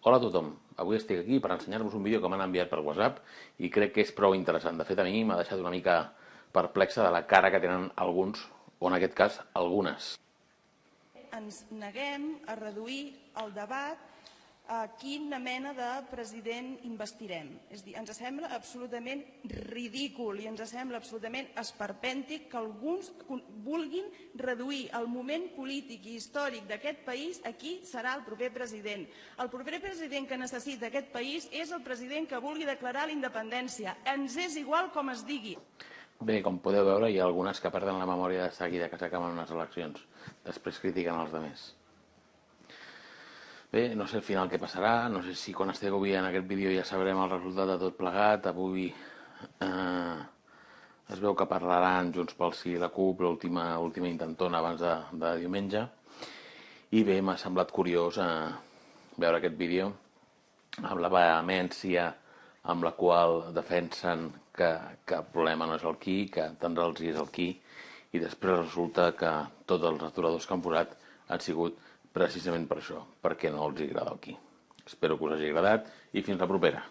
Hola a tothom, avui estic aquí per ensenyar-vos un vídeo que m'han enviat per WhatsApp i crec que és prou interessant. De fet, a mi m'ha deixat una mica perplexa de la cara que tenen alguns, o en aquest cas, algunes. Ens neguem a reduir el debat a quina mena de president investirem. És a dir, ens sembla absolutament ridícul i ens sembla absolutament esperpèntic que alguns vulguin reduir el moment polític i històric d'aquest país a qui serà el proper president. El proper president que necessita aquest país és el president que vulgui declarar la independència. Ens és igual com es digui. Bé, com podeu veure, hi ha algunes que perden la memòria de seguida que s'acaben unes eleccions. Després critiquen els altres. Bé, no sé al final què passarà, no sé si quan estigueu veient aquest vídeo ja sabrem el resultat de tot plegat. Avui es veu que parlaran Junts pel Sí i la CUP, l'última intentona abans de diumenge. I bé, m'ha semblat curiós veure aquest vídeo amb la vehemència amb la qual defensen que el problema no és el qui, que tant els és el qui, i després resulta que tots els aturadors que han posat han sigut precisament per això, perquè no els agrada el qui. Espero que us hagi agradat i fins la propera.